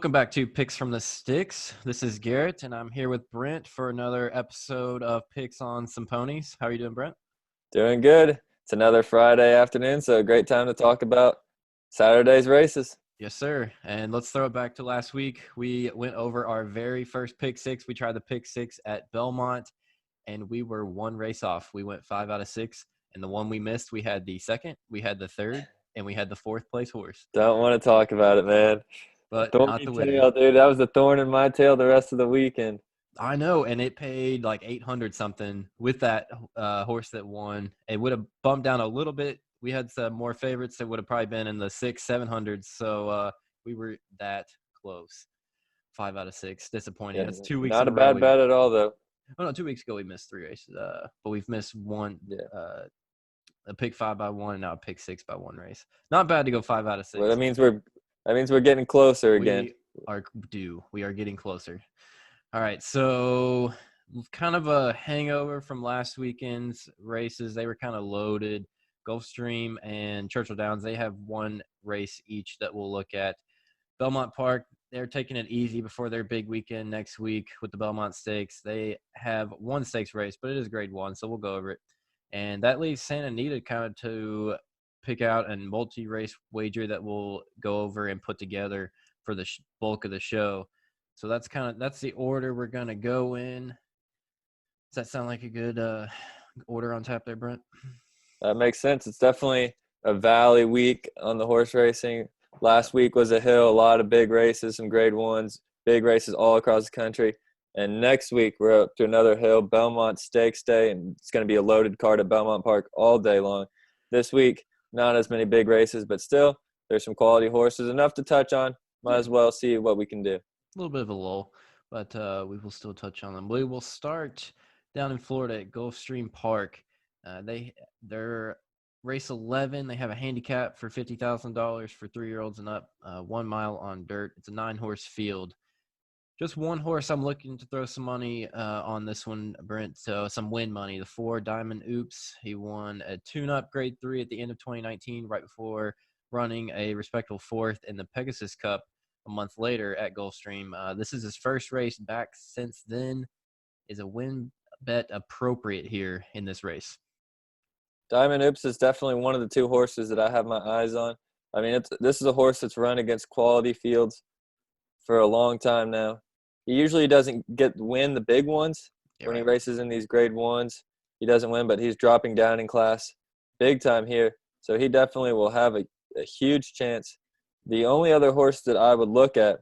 Welcome back to Picks from the Sticks. This is Garrett, and I'm here with Brent for another episode of Picks on Some Ponies. How are you doing, Brent? Doing good. It's another Friday afternoon, so a great time to talk about Saturday's races. Yes, sir. And let's throw it back to last week. We went over our very first pick six. We tried the pick six at Belmont, and we were one race off. We went 5 out of 6, and the one we missed, we had the second, we had the third, and we had the fourth place horse. Don't want to talk about it, man. A But not thorny the winner. tail, dude. That was the thorn in my tail the rest of the weekend. I know, and it paid like 800 something with that horse that won. It would have bumped down a little bit. We had some more favorites that would have probably been in the 600-700s. So we were that close. 5 out of 6. Disappointing. Yeah, That's 2 weeks not in a a row. bad bet at all, though. Oh no, 2 weeks ago we missed 3 races. But we've missed one. Yeah. A pick 5 by 1, and now a pick 6 by 1 race. Not bad to go 5 out of 6. Well, that means we're getting closer again. We are getting closer. All right, so kind of a hangover from last weekend's races. They were kind of loaded. Gulfstream and Churchill Downs, they have one race each that we'll look at. Belmont Park, they're taking it easy before their big weekend next week with the Belmont Stakes. They have one stakes race, but it is grade 1, so we'll go over it. And that leaves Santa Anita kind of to pick out a multi-race wager that we'll go over and put together for the bulk of the show. So that's the order we're going to go in. Does that sound like a good order on tap there, Brent? That makes sense. It's definitely a valley week on the horse racing. Last week was a hill, a lot of big races, some grade 1s, big races all across the country. And next week we're up to another hill, Belmont Stakes Day, and it's going to be a loaded card at Belmont Park all day long. This week, not as many big races, but still there's some quality horses, enough to touch on. Might as well see what we can do. A little bit of a lull, but we will still touch on them. We will start down in Florida at Gulfstream Park. They're race 11. They have a handicap for $50,000 for 3-year-olds and up, 1 mile on dirt. It's a 9-horse field. Just one horse I'm looking to throw some money on this one, Brent. So some win money. The 4 Diamond Oops. He won a tune-up grade 3 at the end of 2019, right before running a respectable 4th in the Pegasus Cup a month later at Gulfstream. This is his first race back since then. Is a win bet appropriate here in this race? Diamond Oops is definitely one of the 2 horses that I have my eyes on. I mean, this is a horse that's run against quality fields for a long time now. He usually doesn't win the big ones when he races in these grade 1s. He doesn't win, but he's dropping down in class big time here. So he definitely will have a huge chance. The only other horse that I would look at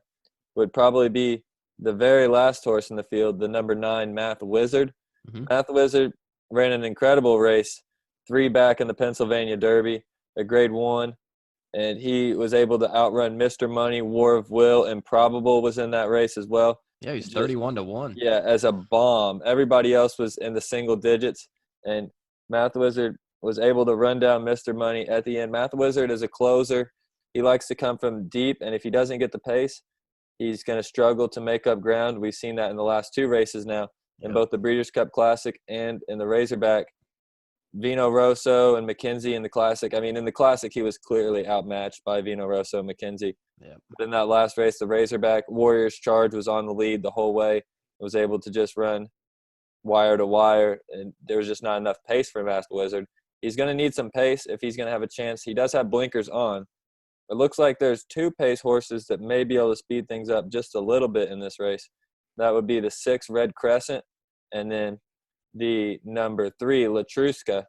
would probably be the very last horse in the field, the number 9 Math Wizard. Mm-hmm. Math Wizard ran an incredible race, 3 back in the Pennsylvania Derby, a grade 1, and he was able to outrun Mr. Money, War of Will, and Probable was in that race as well. Yeah, he's 31-1. Yeah, as a bomb. Everybody else was in the single digits, and Math Wizard was able to run down Mr. Money at the end. Math Wizard is a closer. He likes to come from deep, and if he doesn't get the pace, he's going to struggle to make up ground. We've seen that in the last 2 races now, in both the Breeders' Cup Classic and in the Razorback. Vino Rosso and McKenzie in the Classic. I mean, in the Classic, he was clearly outmatched by Vino Rosso and McKenzie. Yeah. But in that last race, the Razorback, Warriors Charge was on the lead the whole way. Was able to just run wire to wire, and there was just not enough pace for Master Wizard. He's going to need some pace if he's going to have a chance. He does have blinkers on. It looks like there's 2 pace horses that may be able to speed things up just a little bit in this race. That would be the 6 Red Crescent and then the number 3 Latruska.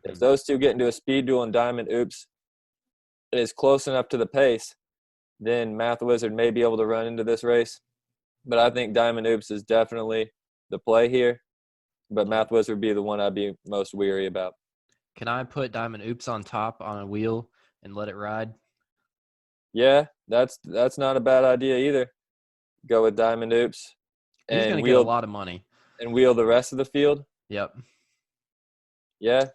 If those 2 get into a speed duel and Diamond Oops is close enough to the pace, then Math Wizard may be able to run into this race. But I think Diamond Oops is definitely the play here. But Math Wizard would be the one I'd be most weary about. Can I put Diamond Oops on top on a wheel and let it ride? Yeah, that's not a bad idea either. Go with Diamond Oops. He's going to get a lot of money. And wheel the rest of the field? Yep. Yeah?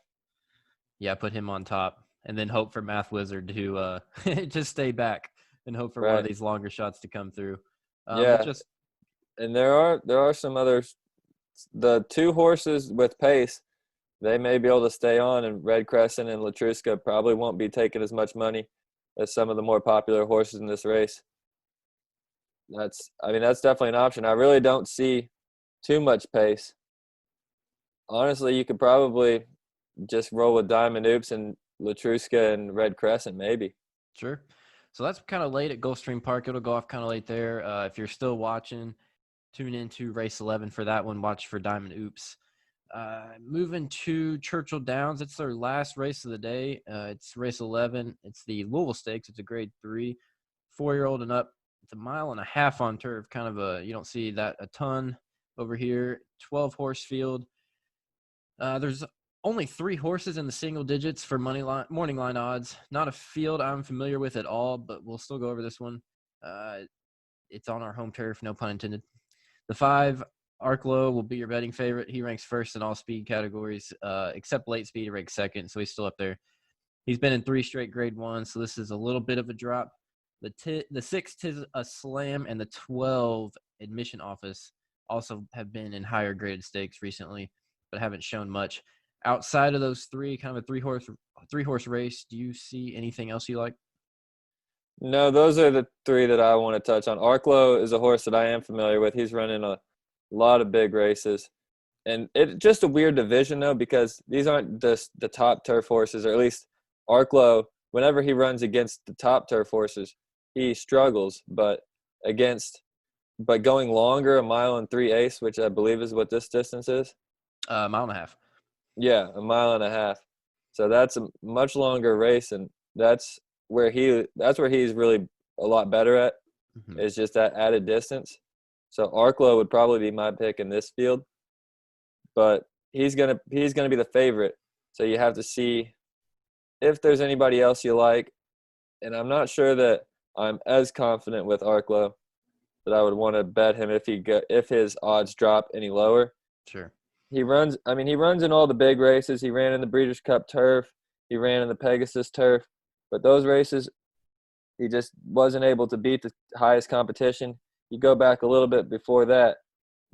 Yeah, put him on top. And then hope for Math Wizard to just stay back and hope for one of these longer shots to come through. And there are some others. The 2 horses with pace, they may be able to stay on, and Red Crescent and Latruska probably won't be taking as much money as some of the more popular horses in this race. that's definitely an option. I really don't see too much pace. Honestly, you could probably just roll with Diamond Oops and Latruska and Red Crescent, maybe. Sure. So that's kind of late at Gulfstream Park. It'll go off kind of late there. If you're still watching, tune into race 11 for that one. Watch for Diamond Oops. Moving to Churchill Downs. It's their last race of the day. It's race 11. It's the Louisville Stakes. It's a grade 3, 4-year-old and up. It's a 1.5 mile on turf. Kind of you don't see that a ton over here. 12 horse field. There's only 3 horses in the single digits for morning line odds. Not a field I'm familiar with at all, but we'll still go over this one. It's on our home turf, no pun intended. The 5, Arklow, will be your betting favorite. He ranks first in all speed categories, except late speed. He ranks second, so he's still up there. He's been in 3 straight grade 1, so this is a little bit of a drop. The 6, Tis a Slam, and the 12, Admission Office, also have been in higher graded stakes recently, but haven't shown much. Outside of those 3, kind of a three-horse race, do you see anything else you like? No, those are the 3 that I want to touch on. Arklow is a horse that I am familiar with. He's running a lot of big races. And it's just a weird division, though, because these aren't just the top turf horses, or at least Arklow, whenever he runs against the top turf horses, he struggles. But going longer, 1.3 miles, which I believe is what this distance is. 1.5 miles. Yeah, 1.5 miles. So that's a much longer race, and that's where he's really a lot better at, Mm-hmm. is just that added distance. So Arklow would probably be my pick in this field, but he's gonna be the favorite. So you have to see if there's anybody else you like, and I'm not sure that I'm as confident with Arklow that I would want to bet him if his odds drop any lower. Sure. He runs in all the big races. He ran in the Breeders' Cup turf. He ran in the Pegasus turf. But those races, he just wasn't able to beat the highest competition. You go back a little bit before that,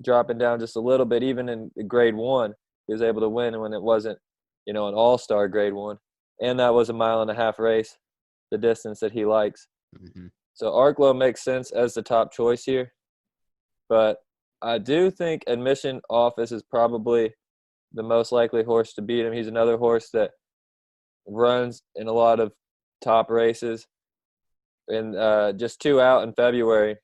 dropping down just a little bit, even in grade 1, he was able to win when it wasn't, an all-star grade 1. And that was a 1.5 mile race, the distance that he likes. Mm-hmm. So Arklow makes sense as the top choice here. But I do think Admission Office is probably the most likely horse to beat him. He's another horse that runs in a lot of top races. And just 2 out in February,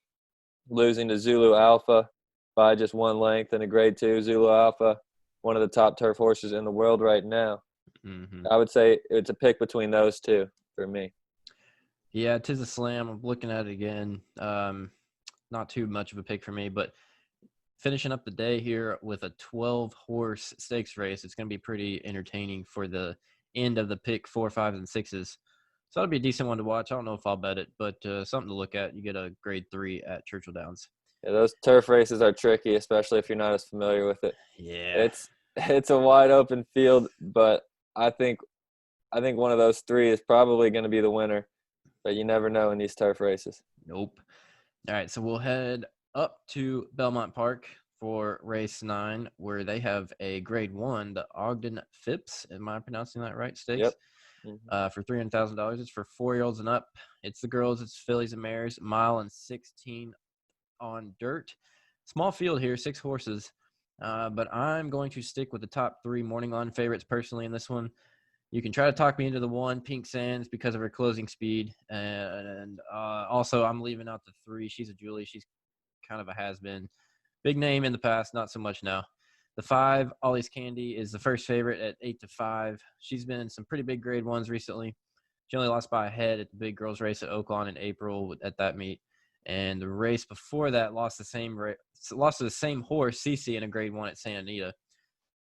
losing to Zulu Alpha by just 1 length in a grade 2. Zulu Alpha, one of the top turf horses in the world right now. Mm-hmm. I would say it's a pick between those 2 for me. Yeah, Tis a Slam. I'm looking at it again. Not too much of a pick for me, but finishing up the day here with a 12-horse stakes race, it's going to be pretty entertaining for the end of the pick 4, 5, and 6s. So that'll be a decent one to watch. I don't know if I'll bet it, but something to look at. You get a grade 3 at Churchill Downs. Yeah, those turf races are tricky, especially if you're not as familiar with it. Yeah. It's a wide open field, but I think one of those 3 is probably going to be the winner. But you never know in these turf races. Nope. All right, so we'll head up to Belmont Park for race 9, where they have a grade 1, the Ogden Phipps. Am I pronouncing that right? Stakes. Yep. Mm-hmm. For $300,000. It's for 4-year-olds and up. It's the girls. It's fillies and mares. 1.16 miles on dirt. Small field here, 6 horses. But I'm going to stick with the top 3 morning line favorites personally in this one. You can try to talk me into the 1, Pink Sands, because of her closing speed. And also, I'm leaving out the 3. She's a Julie. She's kind of a has-been. Big name in the past, not so much now. The 5, Ollie's Candy, is the first favorite at 8-5. She's been in some pretty big grade 1s recently. She only lost by a head at the big girls race at Oaklawn in April at that meet. And the race before that lost to the same horse, Cece, in a grade 1 at Santa Anita.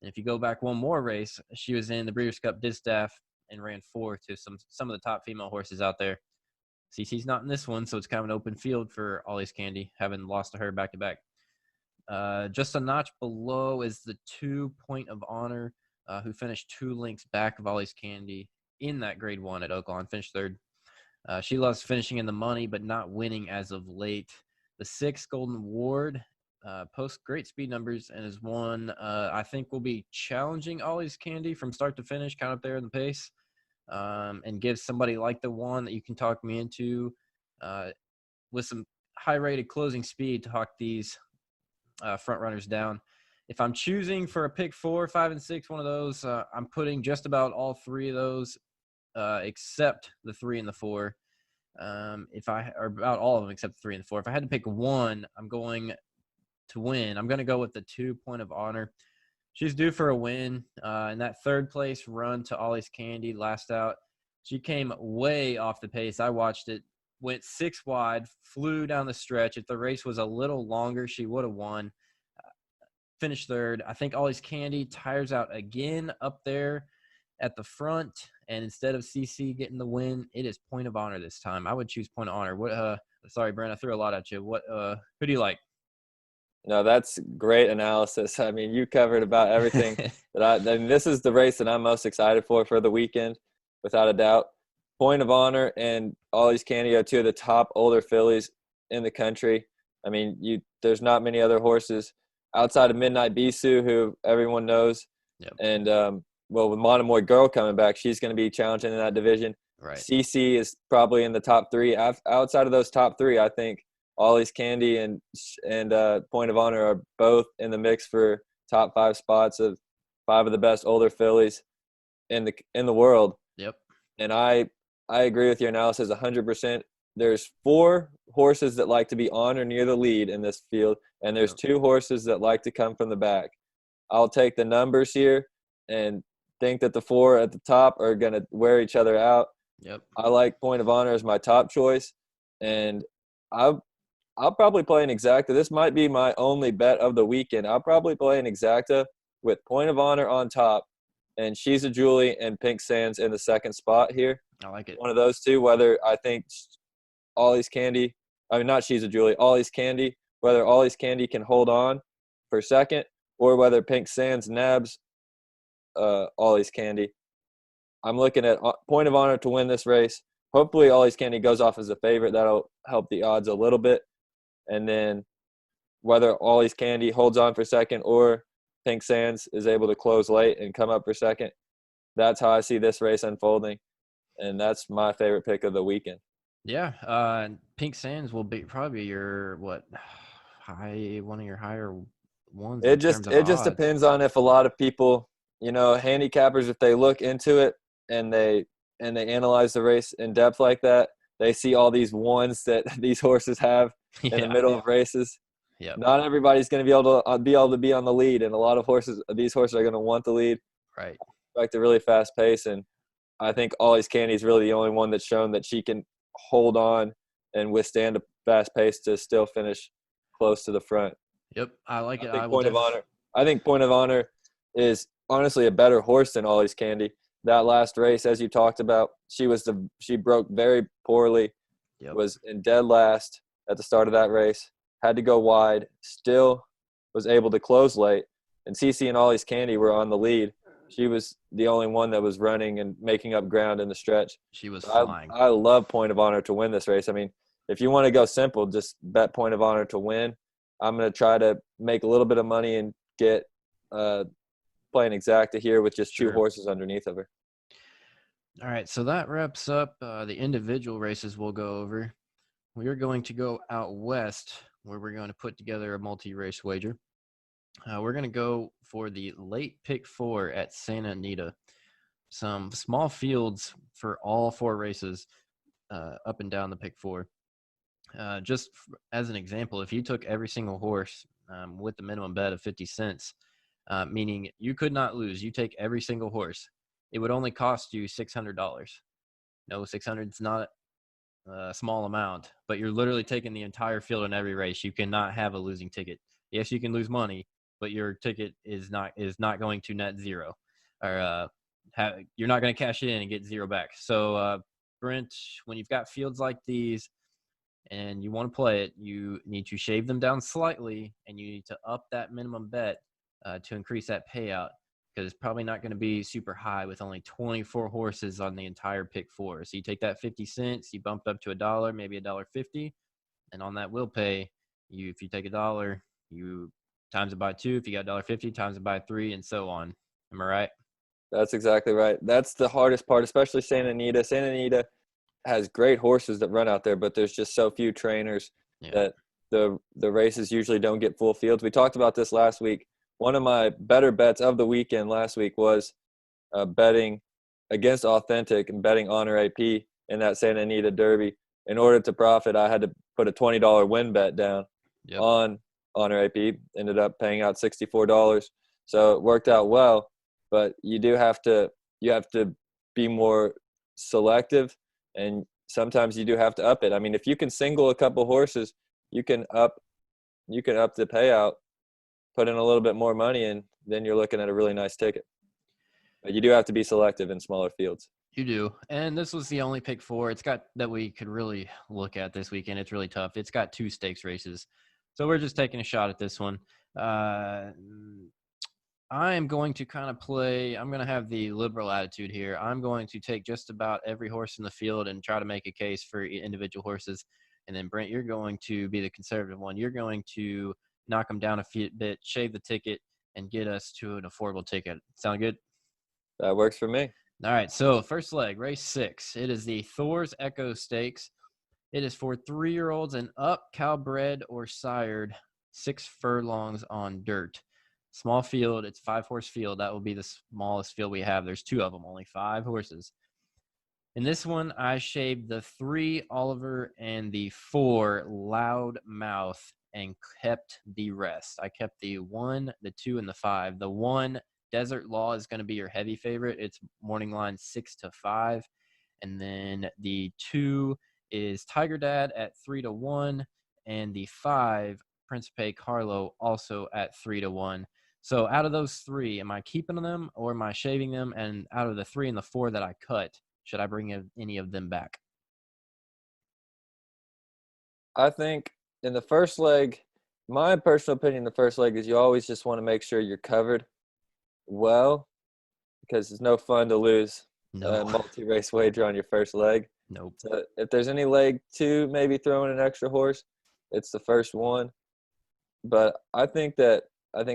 And if you go back one more race, she was in the Breeders' Cup Distaff and ran 4 to some of the top female horses out there. Cece's not in this one, so it's kind of an open field for Ollie's Candy, having lost to her back-to-back. Just a notch below is the 2, Point of Honor, who finished 2 lengths back of Ollie's Candy in that grade 1 at Oaklawn, finished 3rd. She loves finishing in the money, but not winning as of late. The 6, Golden Ward, posts great speed numbers and is one I think will be challenging Ollie's Candy from start to finish, kind of there in the pace, and gives somebody like the 1 that you can talk me into with some high rated closing speed to talk these front runners down. If I'm choosing for a pick 4, 5, and 6, one of those, I'm putting just about all 3 of those, except the 3 and the 4. Or about all of them except the 3 and the 4. If I had to pick one, I'm going to win. I'm going to go with the 2 Point of Honor. She's due for a win. In that third place run to Ollie's Candy last out, she came way off the pace. I watched it. Went 6 wide, flew down the stretch. If the race was a little longer, she would have won. Finished third. I think Ollie's Candy tires out again up there at the front, and instead of CC getting the win, it is Point of Honor this time. I would choose Point of Honor. What? Sorry, Brent, I threw a lot at you. What? Who do you like? No, that's great analysis. I mean, you covered about everything this is the race that I'm most excited for the weekend, without a doubt. Point of Honor and Ollie's Candy are 2 of the top older fillies in the country. I mean, there's not many other horses outside of Midnight Bisou, who everyone knows. Yep. And, with Monomoy Girl coming back, she's going to be challenging in that division. Right. CC is probably in the top 3. Outside of those top 3, I think Ollie's Candy and Point of Honor are both in the mix for top 5 spots of 5 of the best older fillies in the world. Yep. And I agree with your analysis 100%. There's 4 horses that like to be on or near the lead in this field, and there's 2 horses that like to come from the back. I'll take the numbers here and think that the 4 at the top are going to wear each other out. Yep. I like Point of Honor as my top choice, and I'll probably play an exacta. This might be my only bet of the weekend. I'll probably play an exacta with Point of Honor on top and She's a Julie and Pink Sands in the second spot here. I like it. One of those 2, whether I think Ollie's Candy – I mean, not She's a Julie, Ollie's Candy, whether Ollie's Candy can hold on for second or whether Pink Sands nabs Ollie's Candy. I'm looking at Point of Honor to win this race. Hopefully Ollie's Candy goes off as a favorite. That'll help the odds a little bit. And then whether Ollie's Candy holds on for second or Pink Sands is able to close late and come up for second, that's how I see this race unfolding. And that's my favorite pick of the weekend. Yeah. Pink Sands will be probably your, one of your higher ones. It just depends on if a lot of people, handicappers, if they look into it and they analyze the race in depth like that, they see all these ones that these horses have in the middle of races. Yeah. Not everybody's going to be able to be on the lead, and a lot of these horses are going to want the lead. Right. Expect a really fast pace, and I think Ollie's Candy is really the only one that's shown that she can hold on and withstand a fast pace to still finish close to the front. Yep, I like it. I think Point of Honor is honestly a better horse than Ollie's Candy. That last race, as you talked about, she broke very poorly. Yep. Was in dead last at the start of that race. Had to go wide. Still was able to close late. And CC and Ollie's Candy were on the lead. She was the only one that was running and making up ground in the stretch. She was flying. I love Point of Honor to win this race. I mean, if you want to go simple, just bet Point of Honor to win. I'm going to try to make a little bit of money and get playing exacta here with just 2 horses underneath of her. All right, so that wraps up the individual races we'll go over. We are going to go out west, where we're going to put together a multi-race wager. We're going to go for the late pick 4 at Santa Anita. Some small fields for all 4 races up and down the pick 4. Just as an example, if you took every single horse with the minimum bet of 50 cents, meaning you could not lose, you take every single horse, it would only cost you $600. No, 600 is not a small amount, but you're literally taking the entire field in every race. You cannot have a losing ticket. Yes, you can lose money, but your ticket is not going to net zero, or you're not going to cash in and get zero back. So, Brent, when you've got fields like these and you want to play it, you need to shave them down slightly, and you need to up that minimum bet to increase that payout, because it's probably not going to be super high with only 24 horses on the entire pick 4. So you take that 50 cents, you bump it up to $1, maybe $1.50, and on that will pay, if you take $1, you times it by 2. If you got $1.50, times it by 3, and so on. Am I right? That's exactly right. That's the hardest part, especially Santa Anita. Santa Anita has great horses that run out there, but there's just so few trainers Yeah. that the races usually don't get full fields. We talked about this last week. One of my better bets of the weekend last week was betting against Authentic and betting Honor AP in that Santa Anita Derby. In order to profit, I had to put a $20 win bet down Yep. on Honor AP. Ended up paying out $64, so it worked out well. But you have to be more selective, and sometimes you do have to up it. I mean, if you can single a couple horses, you can up the payout, put in a little bit more money, and then you're looking at a really nice ticket. But you do have to be selective in smaller fields. You do. And this was the only pick four it's got that we could really look at this weekend. It's really tough. It's got 2 stakes races. So we're just taking a shot at this one. I am going to kind of I'm going to have the liberal attitude here. I'm going to take just about every horse in the field and try to make a case for individual horses. And then, Brent, you're going to be the conservative one. You're going to knock them down a bit, shave the ticket, and get us to an affordable ticket. Sound good? That works for me. All right, so first leg, race 6. It is the Thor's Echo Stakes. It is for 3-year-olds and up, cow-bred or sired, 6 furlongs on dirt. Small field, it's 5-horse field. That will be the smallest field we have. There's 2 of them, only 5 horses. In this one, I shaved the 3 Oliver and the 4 Loudmouth and kept the rest. I kept the 1, the 2, and the 5. The 1, Desert Law, is going to be your heavy favorite. It's morning line 6-5. And then the 2 is Tiger Dad at 3-1. And the 5, Principe Carlo, also at 3-1. So out of those 3, am I keeping them or am I shaving them? And out of the 3 and the 4 that I cut, should I bring any of them back? I think in the first leg, my personal opinion, the first leg is you always just want to make sure you're covered well, because it's no fun to lose a No. multi-race wager on your first leg. Nope. So if there's any leg 2, maybe throwing an extra horse, it's the first one. But I think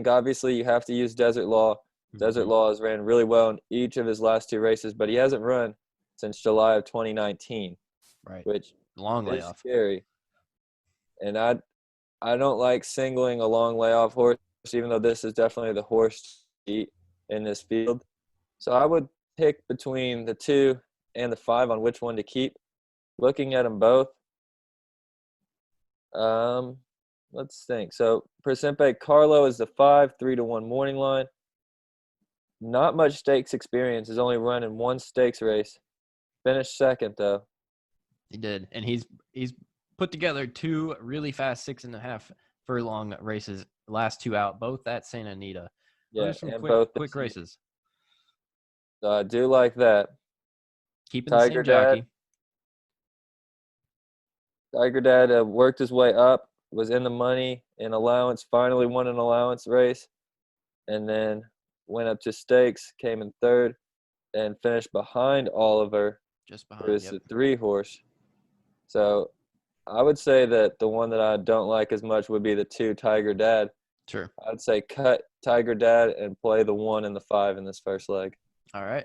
obviously you have to use Desert Law. Desert Law has ran really well in each of his last 2 races, but he hasn't run since July of 2019, Right. which Long is layoff. scary. And I don't like singling a long layoff horse, even though this is definitely the horse to beat in this field. So I would pick between the 2 and the 5 on which one to keep. Looking at them both, let's think. So Principe Carlo is the 5, 3-1 morning line. Not much stakes experience. Has only run in 1 stakes race. Finished second though. He did. And he's put together 2 really fast 6.5 furlong races, last 2 out, both at Santa Anita. Those Yeah, are some and quick both quick races. So I do like that. Keeping the same Dad. jockey. Tiger Dad worked his way up, was in the money in allowance, finally won an allowance race, and then went up to stakes, came in 3rd, and finished behind Oliver. Just It behind, was yep. the 3-horse. So I would say that the one that I don't like as much would be the 2, Tiger Dad. Sure. I'd say cut Tiger Dad and play the 1 and the 5 in this first leg. All right.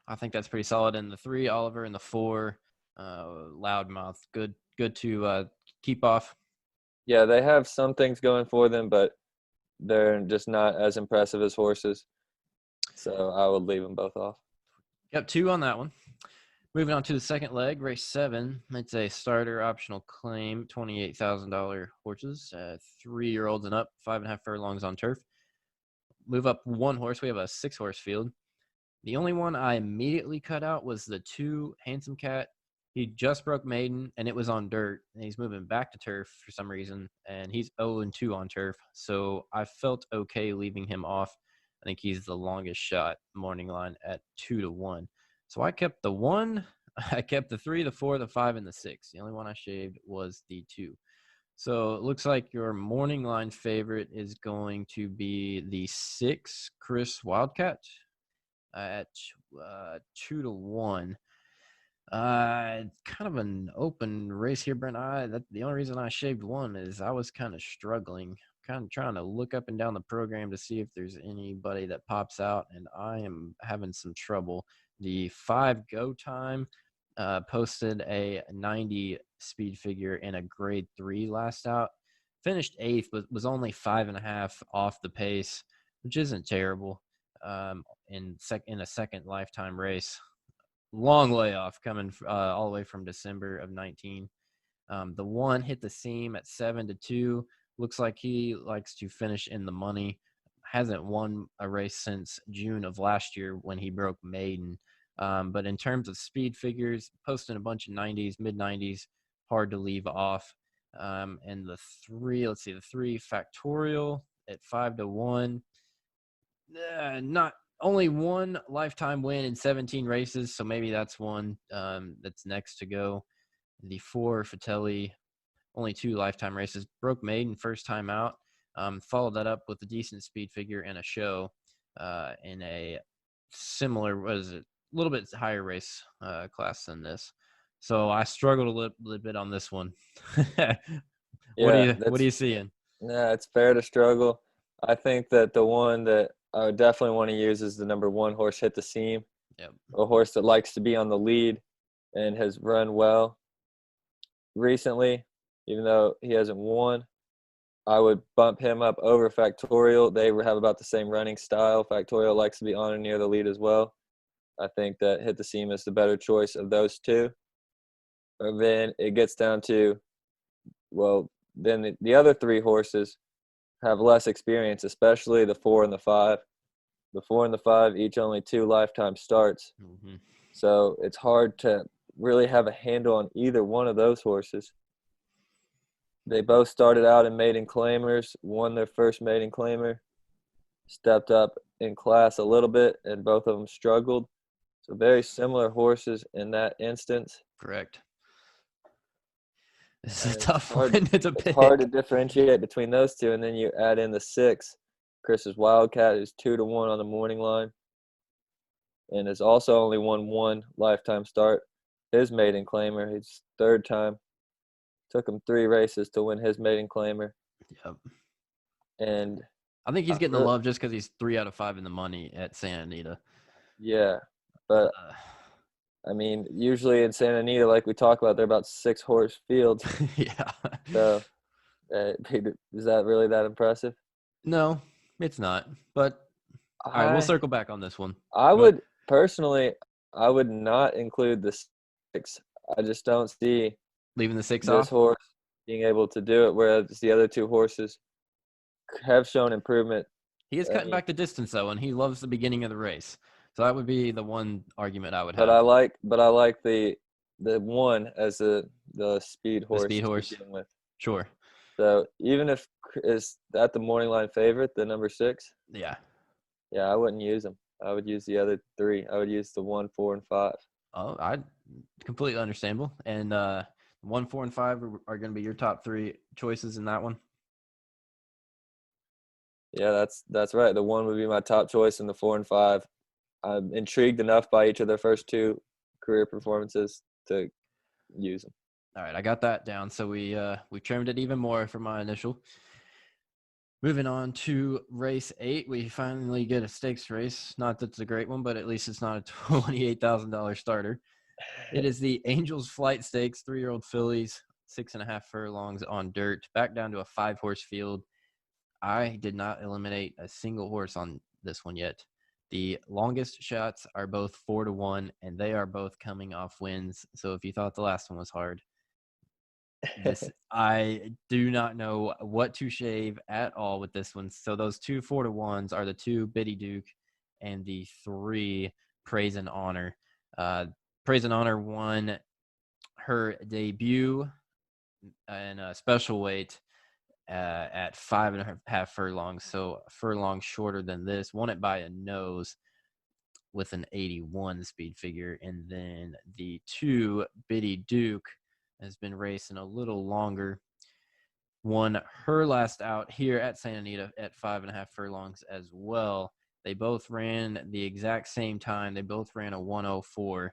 I think that's pretty solid. And the 3, Oliver, and the 4, Loudmouth. Good to keep off. Yeah, they have some things going for them, but they're just not as impressive as horses. So I would leave them both off. Yep, 2 on that one. Moving on to the second leg, race 7. It's a starter optional claim, $28,000 horses, 3-year-olds and up, 5.5 furlongs on turf. Move up 1 horse. We have a 6-horse field. The only one I immediately cut out was the 2, Handsome Cat. He just broke maiden, and it was on dirt. And he's moving back to turf for some reason, and he's 0-2 on turf. So I felt okay leaving him off. I think he's the longest shot morning line at 2-1. So I kept the 1, I kept the 3, the 4, the 5, and the 6. The only one I shaved was the 2. So it looks like your morning line favorite is going to be the 6, Chris Wildcat, at 2-1. Kind of an open race here, Brent. The only reason I shaved 1 is I was kind of struggling, kind of trying to look up and down the program to see if there's anybody that pops out, and I am having some trouble. The 5 go time posted a 90 speed figure in a grade 3 last out. Finished 8th, but was only 5.5 off the pace, which isn't terrible in a second lifetime race. Long layoff coming all the way from December of 19. The one hit the seam at 7-2. Looks like he likes to finish in the money. Hasn't won a race since June of last year when he broke maiden. But in terms of speed figures, posting a bunch of 90s, mid 90s, hard to leave off. And the three Factorial at 5-1. Not only one lifetime win in 17 races, so maybe that's one that's next to go. The 4 Fratelli, only 2 lifetime races, broke maiden first time out. Followed that up with a decent speed figure and a show in a similar, a little bit higher race class than this. So I struggled a little bit on this one. What Yeah, are you seeing? yeah, it's fair to struggle. I think that the one that I would definitely want to use is the number 1 horse, Hit the Seam, Yep. a horse that likes to be on the lead and has run well recently, even though he hasn't won. I would bump him up over Factorial. They have about the same running style. Factorial likes to be on and near the lead as well. I think that Hit the Seam is the better choice of those two. And then it gets down to, well, then the other 3 horses have less experience, especially the 4 and the 5. The 4 and the 5 each only 2 lifetime starts. Mm-hmm. So it's hard to really have a handle on either one of those horses. They both started out in maiden claimers, won their first maiden claimer, stepped up in class a little bit, and both of them struggled. So very similar horses in that instance. Correct. This is a And it's tough hard, one to it's hard to pick. differentiate between those two. And then you add in the 6, Chris's Wildcat, who's 2-1 on the morning line, and has also only won 1 lifetime start. His maiden claimer, his 3rd time. Took him 3 races to win his maiden claimer. Yep. And I think he's getting the love just because he's 3 out of 5 in the money at Santa Anita. Yeah, but I mean, usually in Santa Anita, like we talk about, they're about 6 horse fields. Yeah. So is that really that impressive? No, it's not. But all right, we'll circle back on this one. I would personally, I would not include the 6. I just don't see Leaving the 6 this off. horse being able to do it, whereas the other 2 horses have shown improvement. He is cutting back the distance though, and he loves the beginning of the race. So that would be the one argument I would But have. I like the one as the speed The horse speed to horse. begin with. Sure. So even if is that the morning line favorite, the number 6? Yeah. Yeah, I wouldn't use them. I would use the other 3. I would use the 1, 4, and 5. Oh, I completely understandable. And 1, 4, and 5 are going to be your top 3 choices in that one. Yeah, that's right. The 1 would be my top choice, and the 4 and 5. I'm intrigued enough by each of their first 2 career performances to use them. All right, I got that down. So we trimmed it even more for my initial. Moving on to race 8, we finally get a stakes race. Not that it's a great one, but at least it's not a $28,000 starter. It is the Angels Flight Stakes, 3-year-old fillies, 6.5 furlongs on dirt, back down to a 5-horse field. I did not eliminate a single horse on this one yet. The longest shots are both 4-1, and they are both coming off wins. So if you thought the last one was hard, I do not know what to shave at all with this one. So those 2 4-1s are the 2 Biddy Duke and the 3 Praise and Honor. Praise and Honor won her debut in a special weight at 5.5 furlongs, so a furlong shorter than this. Won it by a nose with an 81 speed figure, and then the 2 Biddy Duke has been racing a little longer. Won her last out here at Santa Anita at 5.5 furlongs as well. They both ran the exact same time. They both ran a 104.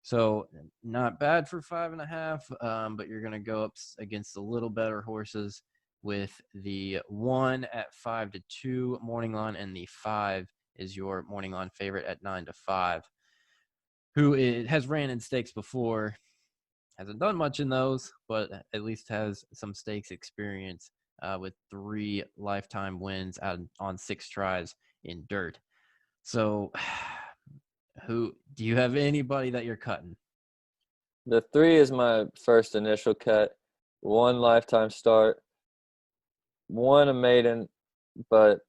So not bad for 5.5, but you're going to go up against the little better horses with the 1 at 5-2 morning line, and the 5 is your morning line favorite at 9-5. who has ran in stakes before. Hasn't done much in those, but at least has some stakes experience with 3 lifetime wins on 6 tries in dirt. So, who do you have anybody that you're cutting? The 3 is my first initial cut. 1 lifetime start, 1 a maiden, but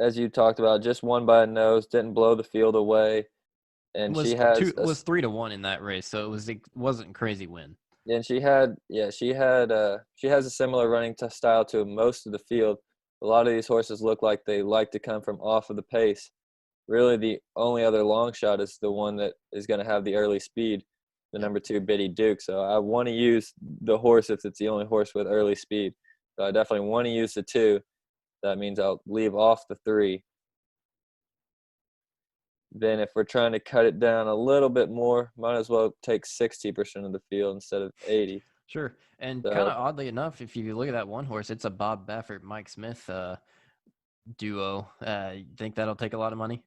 as you talked about, just won by a nose, didn't blow the field away, and she Was has two was 3-1 in that race, so it wasn't a crazy win. and she has a similar running style to most of the field. A lot of these horses look like they like to come from off of the pace. Really, the only other long shot is the one that is going to have the early speed, the Yep. number 2 Biddy Duke. So I want to use the horse if it's the only horse with early speed. So I definitely want to use the 2. That means I'll leave off the 3. Then if we're trying to cut it down a little bit more, might as well take 60% of the field instead of 80. Sure. And kind So of oddly enough, if you look at that one horse, it's a Bob Baffert, Mike Smith duo. You think that'll take a lot of money?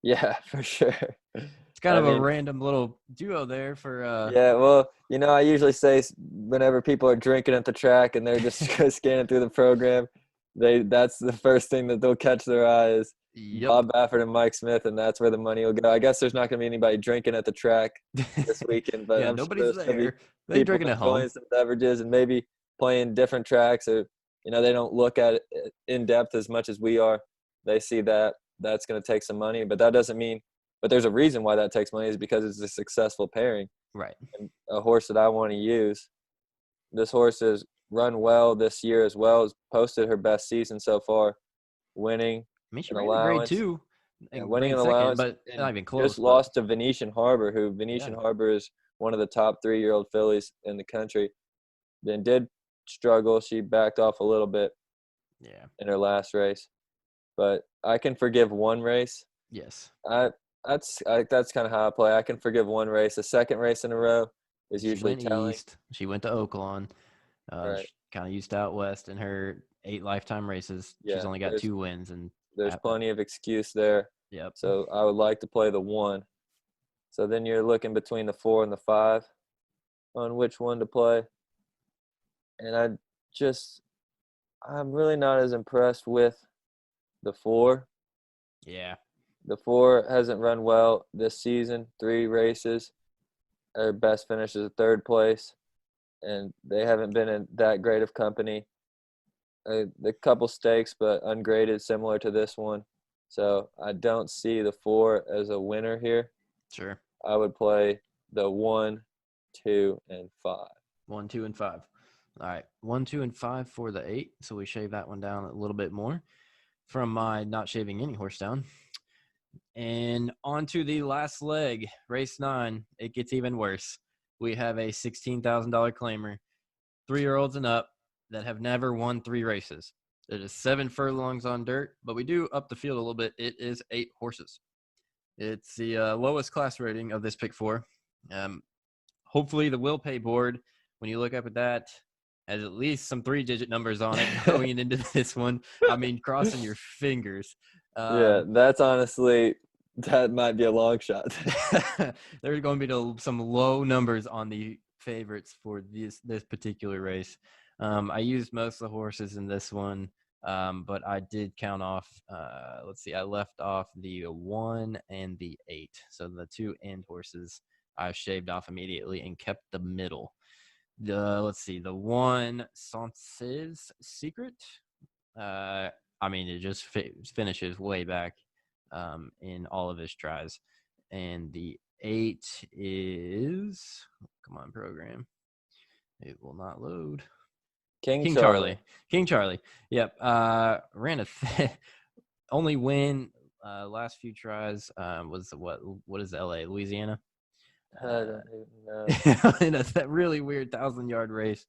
yeah, for sure. It's kind I of a mean, random little duo there for yeah, well, I usually say whenever people are drinking at the track and they're just scanning through the program, that's the first thing that they'll catch their eye is Yep. Bob Baffert and Mike Smith, and that's where the money will go. I guess there's not going to be anybody drinking at the track this weekend, but Yeah, I'm sure nobody's there's going to be there. They people drinking at home. enjoying some beverages and maybe playing different tracks, or they don't look at it in depth as much as we are. They see that that's going to take some money, but that doesn't mean. But there's a reason why that takes money is because it's a successful pairing Right. and a horse that I want to use. This horse has run well this year as well. Has posted her best season so far, winning I mean, she an ran in grade allowance. 2 Yeah, and winning ran an second, allowance but not and even just close. But lost to Venetian Harbor, who yeah, Venetian Harbor is one of the top 3-year-old fillies in the country. Then did struggle. She backed off a little bit yeah, in her last race, but I can forgive one race. yes. I that's kind of how I play. I can forgive one race. A second race in a row is She usually went telling. east. She went to Oaklawn. Right. Kind of used out west in her 8 lifetime races. She's Yeah. only got 2 wins and There's plenty of excuse there. yep. So I would like to play the 1. So then you're looking between the 4 and the 5 on which one to play. And I'm really not as impressed with the 4. Yeah. The 4 hasn't run well this season. 3 races. Her best finish is a 3rd place, and they haven't been in that great of company. The couple stakes, but ungraded, similar to this one. So I don't see the 4 as a winner here. Sure. I would play the 1, 2, and 5. 1, 2, and 5. All right. 1, 2, and 5 for the 8. So we shave that one down a little bit more from my not shaving any horse down. And on to the last leg, race 9. It gets even worse. We have a $16,000 claimer, 3-year-olds and up that have never won 3 races. It is 7 furlongs on dirt, but we do up the field a little bit. It is 8 horses. It's the lowest class rating of this pick 4. Hopefully the will pay board, when you look up at that, has at least some 3-digit numbers on it going into this one. I mean, crossing your fingers. Yeah, that might be a long shot. There's going to be some low numbers on the favorites for this particular race. I used most of the horses in this one, but I did count off. Let's see, I left off the 1 and the 8, so the 2 end horses I shaved off immediately and kept the middle. Let's see, the 1 Sansa's Secret. I mean, it just finishes way back in all of his tries. And the 8 is, come on, program. It will not load. King King Charlie. Charlie. King Charlie. Yep. Ran only win last few tries was what is LA, Louisiana? I don't even know. In a really weird 1,000-yard race.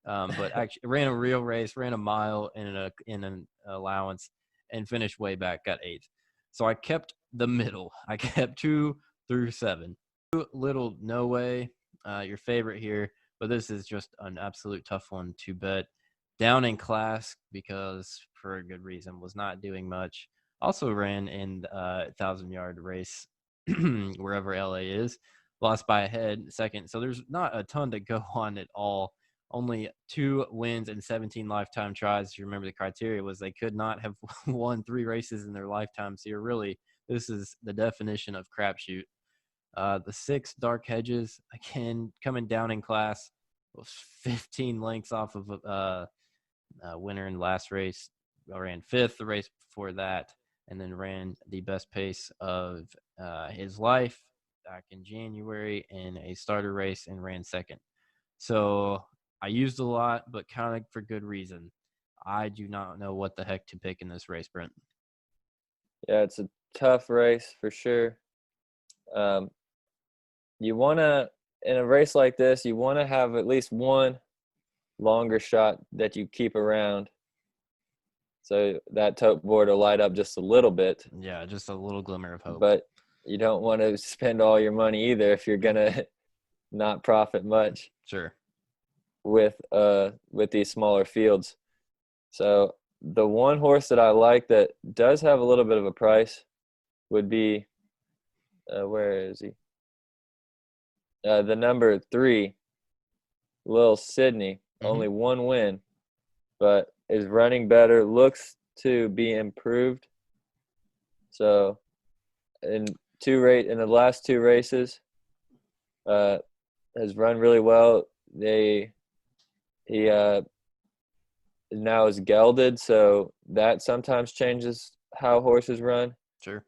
But actually ran a real race, ran a mile in an allowance, and finished way back, got 8th. So I kept the middle. I kept 2 through 7. Little No Way, your favorite here, but this is just an absolute tough one to bet. Down in class because for a good reason, was not doing much. Also ran in a 1,000-yard race wherever LA is. Lost by a head second. So there's not a ton to go on at all. Only 2 wins and 17 lifetime tries. If you remember, the criteria was they could not have won 3 races in their lifetime. So this is the definition of crapshoot. The 6 Dark Hedges, again, coming down in class, was 15 lengths off of winner in the last race. I ran 5th the race before that, and then ran the best pace of his life back in January in a starter race and ran 2nd. So I used a lot, but kind of for good reason. I do not know what the heck to pick in this race, Brent. Yeah, it's a tough race for sure. You want to, in a race like this, you want to have at least one longer shot that you keep around, so that tote board will light up just a little bit. Yeah, just a little glimmer of hope. But you don't want to spend all your money either if you're going to not profit much. Sure. With these smaller fields. So the one horse that I like that does have a little bit of a price would be where is he? The number 3, Lil Sydney. Only 1 win, but is running better, looks to be improved. So in the last 2 races, has run really well. He now is gelded, so that sometimes changes how horses run. Sure.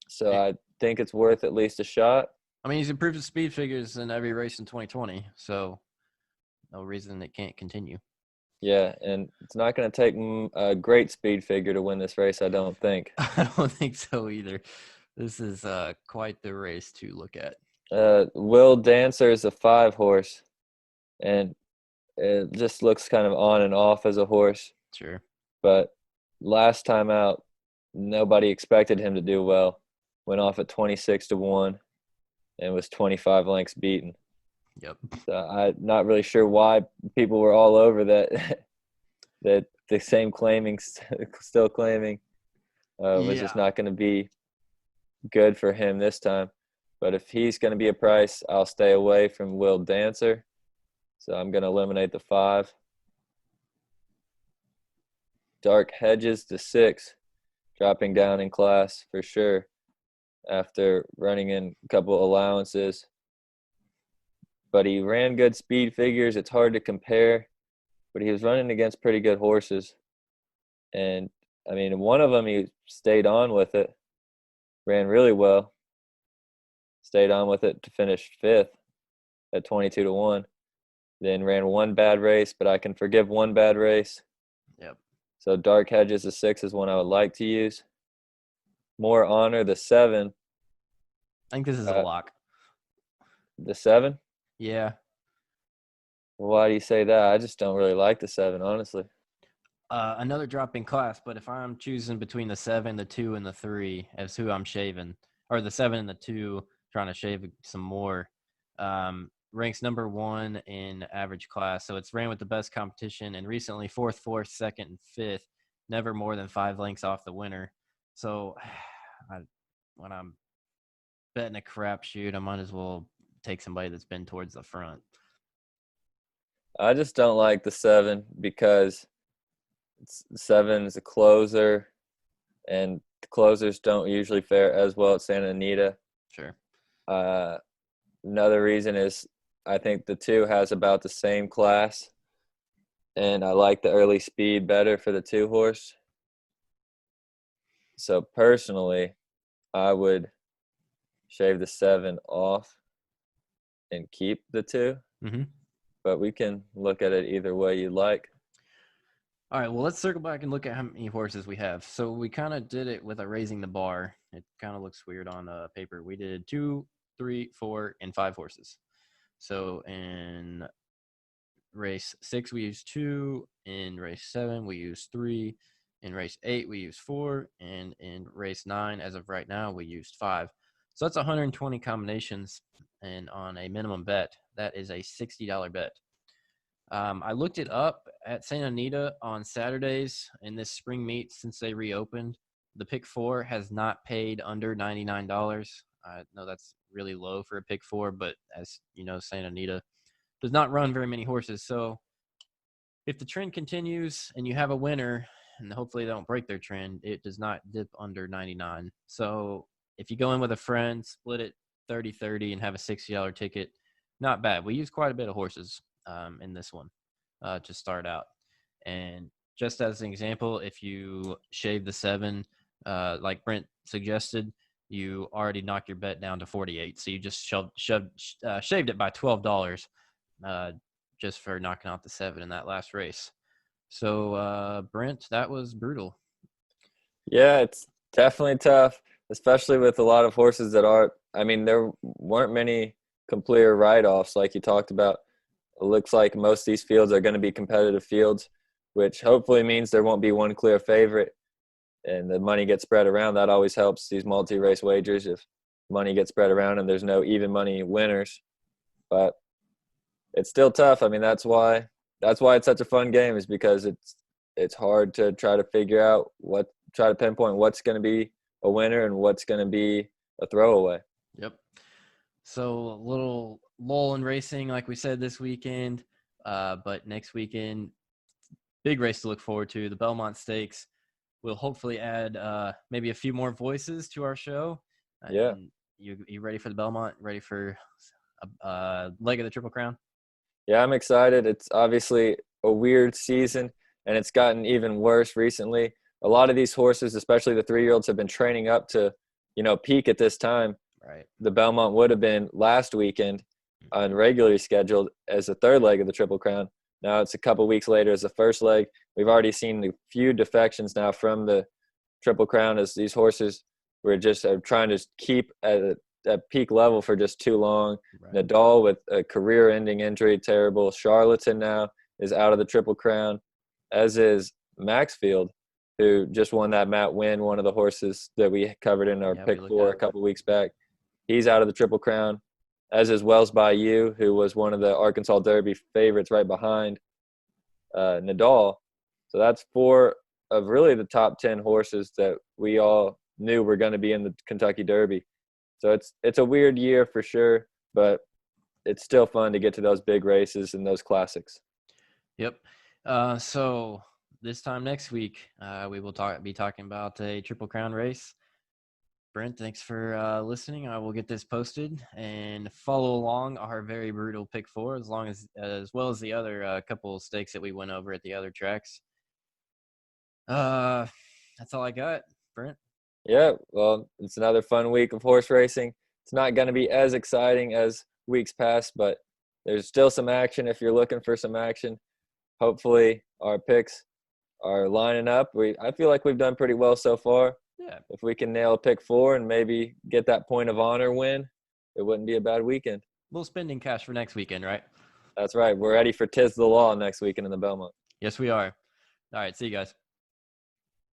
So I think it's worth at least a shot. I mean, he's improved his speed figures in every race in 2020, so no reason it can't continue. Yeah, and it's not going to take a great speed figure to win this race, I don't think. I don't think so either. This is quite the race to look at. Will Dancer is a 5 horse, and it just looks kind of on and off as a horse. Sure. But last time out, nobody expected him to do well. Went off at 26-1 and was 25 lengths beaten. Yep. So I'm not really sure why people were all over that that the same still claiming was just not going to be good for him this time. But if he's going to be a price, I'll stay away from Will Dancer. So I'm going to eliminate the 5. Dark Hedges to 6, dropping down in class for sure after running in a couple allowances. But he ran good speed figures. It's hard to compare, but he was running against pretty good horses. And, I mean, one of them he stayed on with it, ran really well, stayed on with it to finish 5th at 22-1. Then ran 1 bad race, but I can forgive 1 bad race. Yep. So Dark Hedges, the 6 is one I would like to use. More Honor, the 7. I think this is a lock. The 7? Yeah. Why do you say that? I just don't really like the 7, honestly. Another drop in class, but if I'm choosing between the 7, the 2, and the 3 as who I'm shaving, or the 7 and the 2, trying to shave some more, ranks number 1 in average class. So it's ran with the best competition, and recently 4th, 2nd, and 5th, never more than 5 lengths off the winner. So when I'm betting a crapshoot, I might as well take somebody that's been towards the front. I just don't like the 7 because 7 is a closer, and the closers don't usually fare as well at Santa Anita. Sure. Another reason is I think the 2 has about the same class, and I like the early speed better for the 2 horse. So personally, I would shave the 7 off and keep the 2. Mm-hmm. But we can look at it either way you like. All right, well, let's circle back and look at how many horses we have. So we kind of did it with a raising the bar. It kind of looks weird on paper. We did 2, 3, 4, and 5 horses. So in race 6, we used 2. In race 7, we used 3. In race 8, we used 4. And in race 9, as of right now, we used 5. So that's 120 combinations. And on a minimum bet, that is a $60 bet. I looked it up at Santa Anita on Saturdays in this spring meet since they reopened. The pick 4 has not paid under $99. I know that's really low for a pick 4, but as you know, Santa Anita does not run very many horses. So if the trend continues and you have a winner, and hopefully they don't break their trend, it does not dip under 99. So if you go in with a friend, split it 30-30 and have a $60 ticket, not bad. We use quite a bit of horses in this one to start out. And just as an example, if you shave the 7, like Brent suggested, you already knock your bet down to 48. So you just shaved it by $12 just for knocking out the 7 in that last race. So, Brent, that was brutal. Yeah, it's definitely tough, especially with a lot of horses that are. I mean, there weren't many complete write-offs like you talked about. It looks like most of these fields are going to be competitive fields, which hopefully means there won't be one clear favorite, and the money gets spread around. That always helps these multi-race wagers if money gets spread around and there's no even money winners. But it's still tough. I mean, that's why it's such a fun game, is because it's hard to try to figure out try to pinpoint what's going to be a winner and what's going to be a throwaway. Yep. So a little lull in racing, like we said this weekend, but next weekend, big race to look forward to, the Belmont Stakes. We'll hopefully add maybe a few more voices to our show. Yeah. And you ready for the Belmont? Ready for a leg of the Triple Crown? Yeah, I'm excited. It's obviously a weird season, and it's gotten even worse recently. A lot of these horses, especially the 3-year-olds, have been training up to, peak at this time. Right. The Belmont would have been last weekend on regularly scheduled as the third leg of the Triple Crown. Now it's a couple weeks later as the first leg. We've already seen a few defections now from the Triple Crown, as these horses were just trying to keep at peak level for just too long. Right. Nadal with a career-ending injury, terrible. Charlatan now is out of the Triple Crown, as is Maxfield, who just won that Matt Winn, one of the horses that we covered in our pick 4 a couple weeks back. He's out of the Triple Crown, as is Wells Bayou, who was one of the Arkansas Derby favorites right behind Nadal. So that's 4 of really the top 10 horses that we all knew were going to be in the Kentucky Derby. So it's a weird year for sure, but it's still fun to get to those big races and those classics. Yep. So this time next week, we will be talking about a Triple Crown race. Brent, thanks for listening. I will get this posted and follow along our very brutal pick 4, as well as the other couple of stakes that we went over at the other tracks. That's all I got, Brent. Yeah, well, it's another fun week of horse racing. It's not going to be as exciting as weeks past, but there's still some action if you're looking for some action. Hopefully our picks are lining up. I feel like we've done pretty well so far. Yeah. If we can nail a pick 4 and maybe get that point of honor win, it wouldn't be a bad weekend. A little spending cash for next weekend, right? That's right. We're ready for 'Tis the Law next weekend in the Belmont. Yes, we are. All right. See you guys.